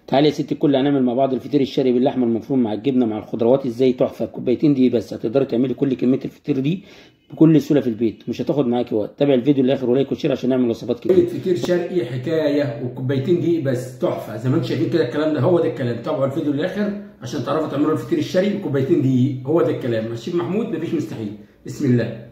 تعالي يا ستي الكل هنعمل مع بعض الفطير الشرقي باللحمه المفرومه مع الجبنه مع الخضروات ازاي تحفه. كوبايتين دي بس هتقدري تعملي كل كميه الفطير دي بكل سهوله في البيت، مش هتاخد معاكي وقت. تابع الفيديو للاخر ولايك وشير عشان نعمل وصفات كتير. فطير شرقي حكايه وكوبايتين دي بس تحفه زي ما انتم شايفين كده. الكلام ده هو ده الكلام. تابعوا الفيديو للاخر عشان تعرفوا تعملوا الفطير الشرقي بكوبايتين دي. هو ده الكلام. الشيف محمود مفيش مستحيل. بسم الله.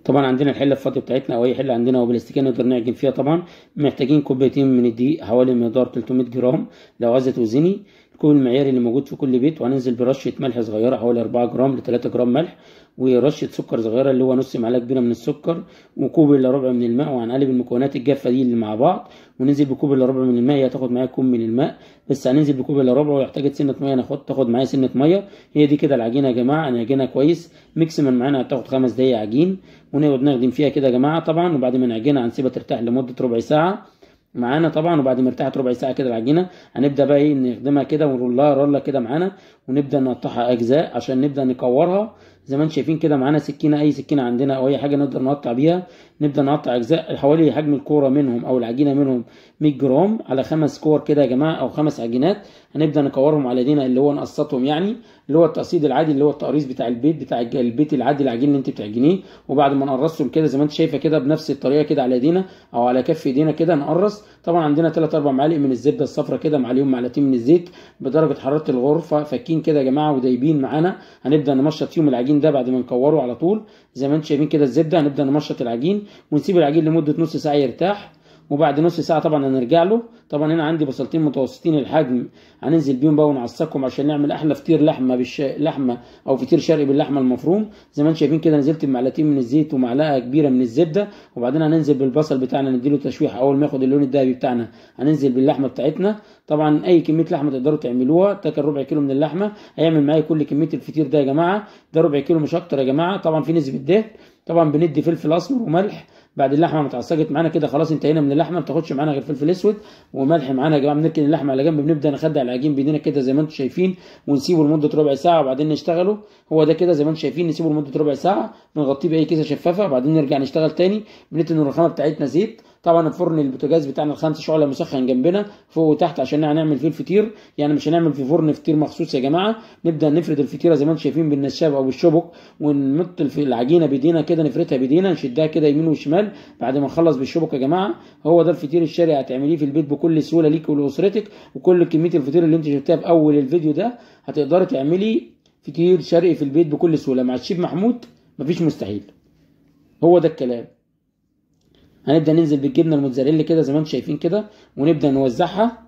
طبعا عندنا الحله الفاضيه بتاعتنا او اي حله عندنا او بلاستيكيه نقدر نعجن فيها. طبعا محتاجين كوبايتين من الدقيق حوالي مقدار 300 جرام لو عايزه توزني. الكوب المعياري اللي موجود في كل بيت، وهننزل برشه ملح صغيره حوالي 4 جرام ل 3 جرام ملح، ورشه سكر صغيره اللي هو نص معلقه كبيره من السكر، وكوب الا ربع من الماء. وهنقلب المكونات الجافه دي اللي مع بعض، وننزل بكوب الا ربع من الماء. هي هتاخد معايا كوب من الماء بس هننزل بكوب الا ربع، ويحتاج سنه ميه تاخد معايا سنه ميه. هي دي كده العجينه يا جماعه. هنعجنها كويس ميكسيمم معانا هتاخد 5 دقايق عجين، ونقعد نخدم فيها كده يا جماعه. طبعا وبعد ما نعجنها هنسيبها ترتاح لمده ربع ساعه معانا. طبعا وبعد ما ارتاحت ربع ساعه كده العجينه هنبدا بقى ايه نخدمها كده ونرولها روله كده معانا، ونبدا نقطعها اجزاء عشان نبدا نكورها. زي ما انتم شايفين كده معانا سكينه، اي سكينه عندنا او اي حاجه نقدر نقطع بيها. نبدا نقطع اجزاء حوالي حجم الكوره منهم او العجينه منهم 100 جرام على 5 كور كده يا جماعه او 5 عجينات. هنبدا نكورهم على ايدينا اللي هو نقسطهم، يعني اللي هو التقسيط العادي اللي هو التقريص بتاع البيت البيت العادي العجين اللي انت بتعجنيه. وبعد ما نقرصهم كده زي ما انت شايفه كده بنفس الطريقه كده على ايدينا او على كف ايدينا كده نقرص. طبعا عندنا 3 4 معالق من الزبده الصفراء كده معليهم معلقتين من الزيت بدرجه حراره الغرفه فاكين كده يا جماعه ودايبين معانا. هنبدا نمشط فيهم العجين ده بعد ما نكوره على طول. زي ما انتم شايفين كده الزبده هنبدا نمشط العجين ونسيب العجين لمده نص ساعه يرتاح. وبعد نص ساعه طبعا هنرجع له. طبعا هنا عندي بصلتين متوسطين الحجم هننزل بيهم بقى ونعصقهم عشان نعمل احلى فطير لحمه لحمه او فطير شرقي باللحمه المفروم. زي ما انتم شايفين كده نزلت بمعلقتين من الزيت ومعلقه كبيره من الزبده. وبعدين هننزل بالبصل بتاعنا نديله تشويح. اول ما ياخد اللون الذهبي بتاعنا هننزل باللحمه بتاعتنا. طبعا اي كميه لحمه تقدروا تعملوها. تاكل ربع كيلو من اللحمه هيعمل معايا كل كميه الفطير ده يا جماعه. ده ربع كيلو مش اكتر يا جماعه. طبعا في نسبه دهن. طبعا بندي فلفل اسمر وملح. بعد اللحمه ما اتعصجت معانا كده خلاص انتهينا من اللحمه. ما بتاخدش معانا غير فلفل اسود وملح معانا يا جماعه. بنركن اللحمه على جنب بنبدا نخدع العجين بايدينا كده زي ما انتم شايفين ونسيبه لمده ربع ساعه وبعدين نشتغله. هو ده كده زي ما انتم شايفين نسيبه لمده ربع ساعه بنغطيه باي كيسه شفافه وبعدين نرجع نشتغل تاني. بندهن الرخامه بتاعتنا زيت. طبعا الفرن البوتاجاز بتاعنا ال5 شعله مسخن جنبنا فوق وتحت عشان هنعمل فيه الفطير. يعني مش هنعمل في فرن فطير مخصوص يا جماعه. نبدا نفرد الفطيره زي ما انتم شايفين بالنشاب او بالشبك ونمط العجينه بايدينا كده نفردها بايدينا نشدها كده يمين وشمال بعد ما نخلص بالشبك يا جماعه. هو ده الفطير الشرقي هتعمليه في البيت بكل سهوله ليك ولاسرتك. وكل كميه الفطير اللي انت شفتها في اول الفيديو ده هتقدري تعملي فطير شرقي في البيت بكل سهوله مع الشيف محمود. مفيش مستحيل. هو ده الكلام. هنبدا ننزل بالجبنه الموتزاريلا كده زي ما انتم شايفين كده ونبدا نوزعها.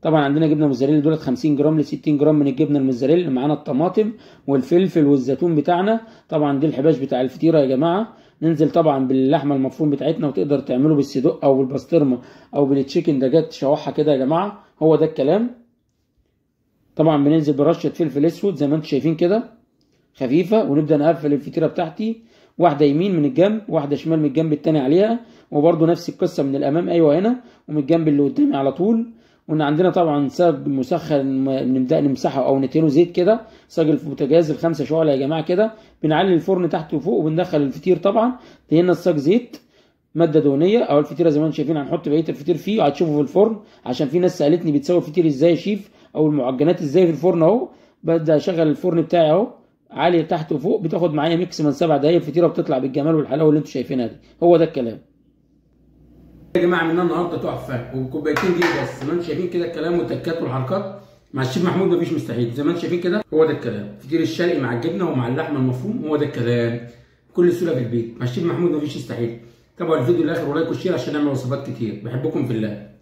طبعا عندنا جبنه موتزاريلا دولت 50 جرام ل 60 جرام من الجبنه الموتزاريلا. معانا الطماطم والفلفل والزيتون بتاعنا. طبعا دي الحباش بتاع الفطيره يا جماعه. ننزل طبعا باللحمه المفروم بتاعتنا وتقدر تعمله بالصدق او بالبسطرمه او بالتشيكن دجاج تشوحها كده يا جماعه. هو ده الكلام. طبعا بننزل برشه فلفل اسود زي ما انتم شايفين كده خفيفه ونبدا نقفل الفطيره بتاعتي. واحده يمين من الجنب واحده شمال من الجنب التاني عليها. وبرده نفس القصه من الامام ايوه هنا ومن الجنب اللي قدامي على طول. وان عندنا طبعا صاج مسخن بنبدا نمسحه او ندهنه زيت كده. صاج البوتاجاز ال5 شعله يا جماعه كده بنعلي الفرن تحت وفوق وبندخل الفطير. طبعا دهنا الصاج زيت ماده دهنيه او الفطيره زي ما انتم شايفين. هنحط بقيه الفطير فيه وهتشوفوا في الفرن عشان في ناس سالتني بتسوي الفطير ازاي يا شيف او المعجنات ازاي في الفرن. اهو ببدا اشغل الفرن بتاعي اهو عالي تحت وفوق بتاخد معايا ميكس من 7 دقايق الفطيره بتطلع بالجمال والحلاوه اللي انتم شايفينها دي. هو ده الكلام يا جماعه. عملنا النهارده تحفه وكوبايتين دي بس زي ما انتم شايفين كده الكلام والتكات والحركات مع الشيف محمود مفيش مستحيل. زي ما انتم شايفين كده هو ده الكلام. فطير الشرقي مع الجبنه ومع اللحمه المفروم هو ده الكلام. بكل سهوله في البيت مع الشيف محمود مفيش مستحيل. تابعوا الفيديو للاخر ولايك وشير عشان نعمل وصفات كتير. بحبكم في الله.